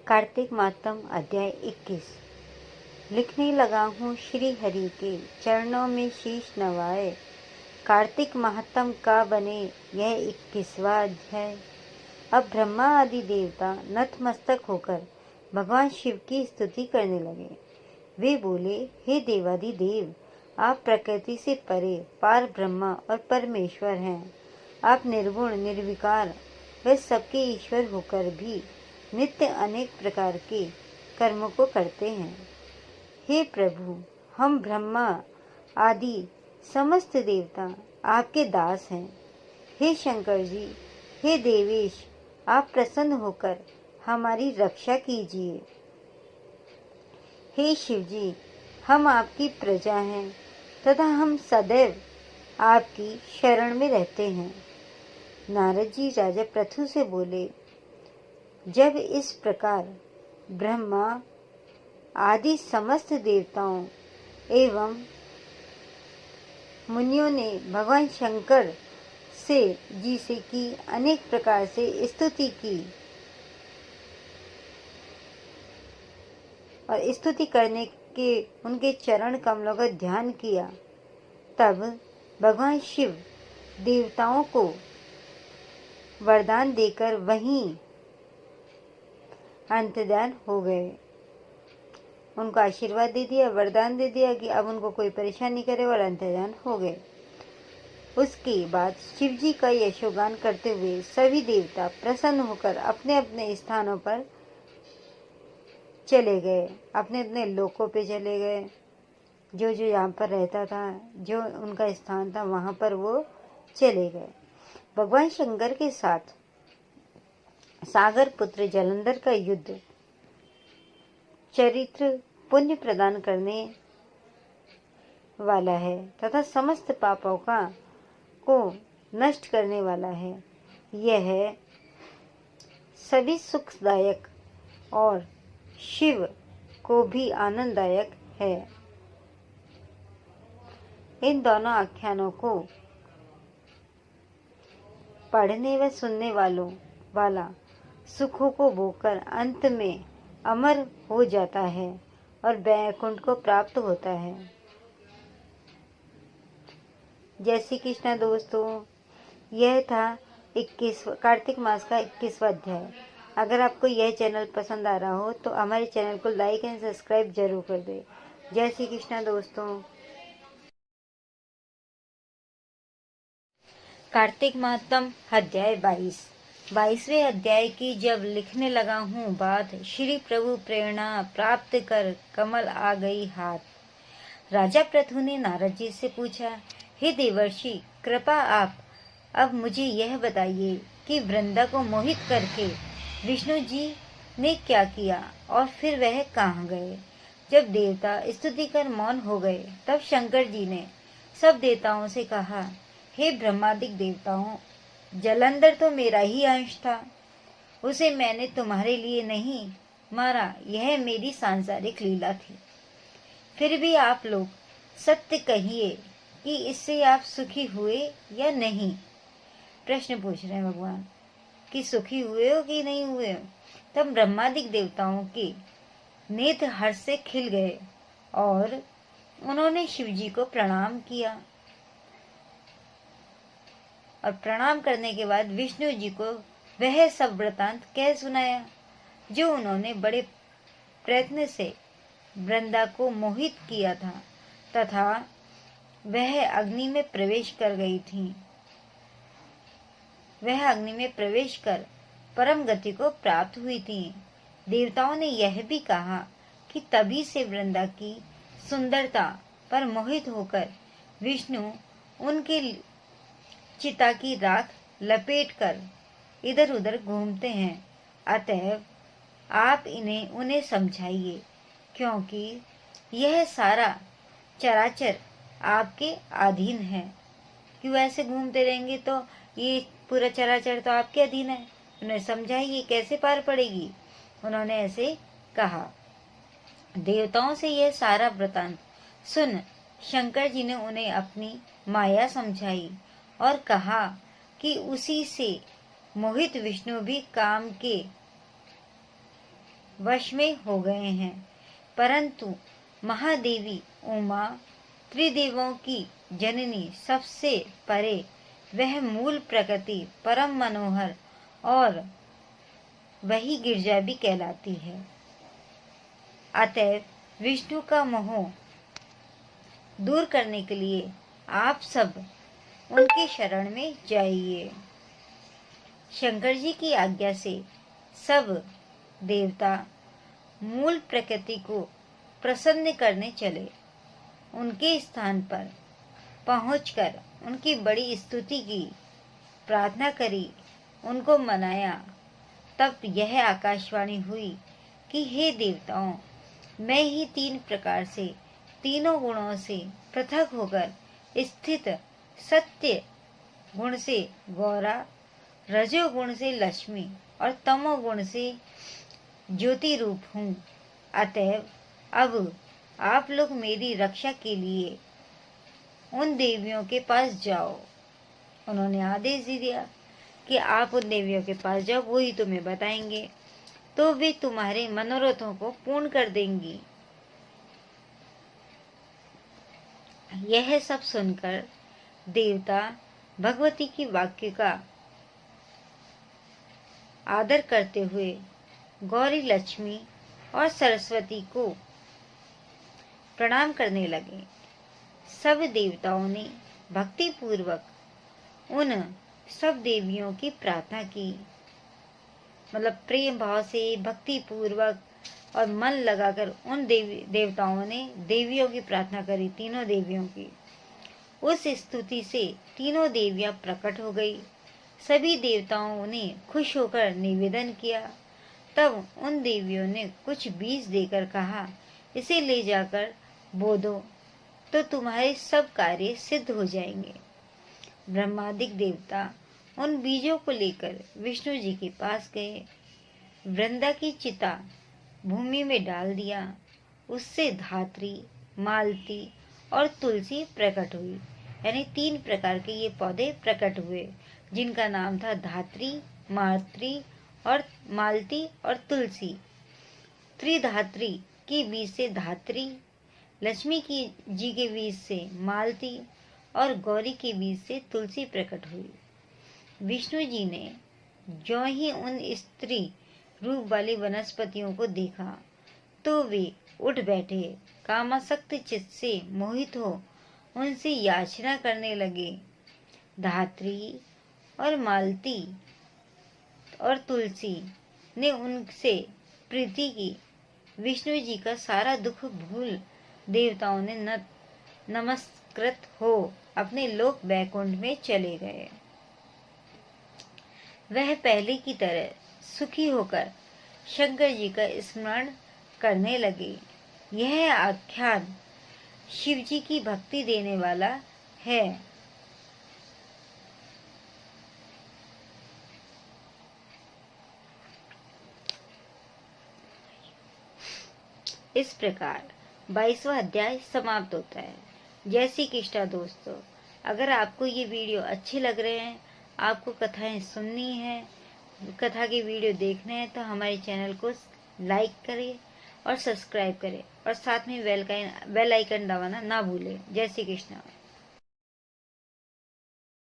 कार्तिक मातम अध्याय 21। लिखने लगा हूँ श्री हरि के चरणों में शीश नवाए। कार्तिक माहत्म का बने यह 21वां अध्याय। अब ब्रह्मा आदि देवता नतमस्तक होकर भगवान शिव की स्तुति करने लगे। वे बोले, हे देवाधिदेव, आप प्रकृति से परे पार ब्रह्मा और परमेश्वर हैं। आप निर्गुण निर्विकार व सबके ईश्वर होकर भी नित्य अनेक प्रकार के कर्मों को करते हैं। हे प्रभु, हम ब्रह्मा आदि समस्त देवता आपके दास हैं। हे शंकर जी, हे देवेश, आप प्रसन्न होकर हमारी रक्षा कीजिए। हे शिव जी, हम आपकी प्रजा हैं तथा हम सदैव आपकी शरण में रहते हैं। नारद जी राजा पृथु से बोले, जब इस प्रकार ब्रह्मा आदि समस्त देवताओं एवं मुनियों ने भगवान शंकर से जी से की अनेक प्रकार से स्तुति की और स्तुति करने के उनके चरण कमलों का ध्यान किया, तब भगवान शिव देवताओं को वरदान देकर वहीं अंतर्धान हो गए। उनको आशीर्वाद दे दिया, वरदान दे दिया कि अब उनको कोई परेशान नहीं करे और अंतर्धान हो गए। उसके बाद शिव जी का यशोगान करते हुए सभी देवता प्रसन्न होकर अपने अपने स्थानों पर चले गए, अपने अपने लोकों पे चले गए। जो जो यहाँ पर रहता था, जो उनका स्थान था, वहाँ पर वो चले गए। भगवान शंकर के साथ सागर पुत्र जलंधर का युद्ध चरित्र पुण्य प्रदान करने वाला है तथा समस्त पापों को नष्ट करने वाला है। यह सभी सुखदायक और शिव को भी आनंददायक है। इन दोनों आख्यानों को पढ़ने व सुनने वाला सुखों को भोगकर अंत में अमर हो जाता है और वैकुंठ को प्राप्त होता है। जय श्री कृष्ण दोस्तों, यह था 21 कार्तिक मास का 21वां अध्याय। अगर आपको यह चैनल पसंद आ रहा हो तो हमारे चैनल को लाइक एंड सब्सक्राइब जरूर कर दें। जय श्री कृष्ण दोस्तों। कार्तिक मातम अध्याय 22वें अध्याय की जब लिखने लगा हूँ बात, श्री प्रभु प्रेरणा प्राप्त कर कमल आ गई हाथ। राजा पृथु ने नारद जी से पूछा, हे देवर्षि, कृपा आप अब मुझे यह बताइए कि वृंदा को मोहित करके विष्णु जी ने क्या किया और फिर वह कहाँ गए। जब देवता स्तुति कर मौन हो गए, तब शंकर जी ने सब देवताओं से कहा, हे ब्रह्मादिक देवताओं, जलंधर तो मेरा ही अंश था, उसे मैंने तुम्हारे लिए नहीं मारा, यह मेरी सांसारिक लीला थी। फिर भी आप लोग सत्य कहिए कि इससे आप सुखी हुए या नहीं। प्रश्न पूछ रहे हैं भगवान कि सुखी हुए हो कि नहीं हुए हो। तब ब्रह्मादिक देवताओं के नेत्र हर्ष से खिल गए और उन्होंने शिव जी को प्रणाम किया और प्रणाम करने के बाद विष्णु जी को वह सब वृतांत कह सुनाया जो उन्होंने बड़े प्रयत्न से वृंदा को मोहित किया था तथा वह अग्नि में प्रवेश कर गई थी। वह अग्नि में प्रवेश कर परम गति को प्राप्त हुई थी। देवताओं ने यह भी कहा कि तभी से वृंदा की सुंदरता पर मोहित होकर विष्णु उनके चिता की राख लपेटकर इधर उधर घूमते हैं। अतएव आप उन्हें समझाइए, क्योंकि यह सारा चराचर आपके अधीन है। क्यों ऐसे घूमते रहेंगे तो ये पूरा चराचर तो आपके अधीन है। उन्हें समझाइए कैसे पार पड़ेगी। उन्होंने ऐसे कहा। देवताओं से यह सारा वृतांत सुन शंकर जी ने उन्हें अपनी माया समझाई और कहा कि उसी से मोहित विष्णु भी काम के वश में हो गए हैं, परंतु महादेवी उमा, त्रिदेवों की जननी, सबसे परे वह मूल प्रकृति परम मनोहर और वही गिरजा भी कहलाती है। अतएव विष्णु का मोह दूर करने के लिए आप सब उनके शरण में जाइए। शंकर जी की आज्ञा से सब देवता मूल प्रकृति को प्रसन्न करने चले। उनके स्थान पर पहुंचकर उनकी बड़ी स्तुति की, प्रार्थना करी, उनको मनाया। तब यह आकाशवाणी हुई कि हे देवताओं, मैं ही 3 प्रकार से, तीनों गुणों से पृथक होकर स्थित, सत्य गुण से गौरा, रजोगुण से लक्ष्मी और तमोगुण से ज्योति रूप हूँ। अतएव अब आप लोग मेरी रक्षा के लिए उन देवियों के पास जाओ। उन्होंने आदेश दिया कि आप उन देवियों के पास जाओ, वो ही तुम्हें बताएंगे, तो वे तुम्हारे मनोरथों को पूर्ण कर देंगी। यह सब सुनकर देवता भगवती की वाक्य का आदर करते हुए गौरी, लक्ष्मी और सरस्वती को प्रणाम करने लगे। सब देवताओं ने भक्ति पूर्वक उन सब देवियों की प्रार्थना की, मतलब प्रेम भाव से भक्ति पूर्वक और मन लगाकर उन देवताओं ने देवियों की प्रार्थना करी, तीनों देवियों की। उस स्तुति से तीनों देवियां प्रकट हो गई। सभी देवताओं ने खुश होकर निवेदन किया। तब उन देवियों ने कुछ बीज देकर कहा, इसे ले जाकर बो दो तो तुम्हारे सब कार्य सिद्ध हो जाएंगे। ब्रह्मादिक देवता उन बीजों को लेकर विष्णु जी के पास गए। वृंदा की चिता भूमि में डाल दिया। उससे धात्री, मालती और तुलसी प्रकट हुई। यानी 3 प्रकार के ये पौधे प्रकट हुए, जिनका नाम था धात्री, मातृ और मालती और तुलसी। त्रिधात्री के बीज से धात्री, लक्ष्मी की जी के बीज से मालती और गौरी के बीज से तुलसी प्रकट हुई। विष्णु जी ने जो ही उन स्त्री रूप वाली वनस्पतियों को देखा तो वे उठ बैठे, कामासक्त चित्त से मोहित हो उनसे याचना करने लगे। धात्री और मालती और तुलसी ने उनसे प्रीति की। विष्णु जी का सारा दुख भूल देवताओं ने नमस्कृत हो अपने लोक वैकुंठ में चले गए। वह पहले की तरह सुखी होकर शंकर जी का स्मरण करने लगे। यह आख्यान शिव जी की भक्ति देने वाला है। इस प्रकार 22वां अध्याय समाप्त होता है। जय श्री कृष्णा दोस्तों, अगर आपको ये वीडियो अच्छे लग रहे हैं, आपको कथाएं सुननी है, कथा के वीडियो देखने हैं, तो हमारे चैनल को लाइक करें और सब्सक्राइब करें और साथ में बेल आइकन दबाना ना भूलें। जय श्री कृष्णा।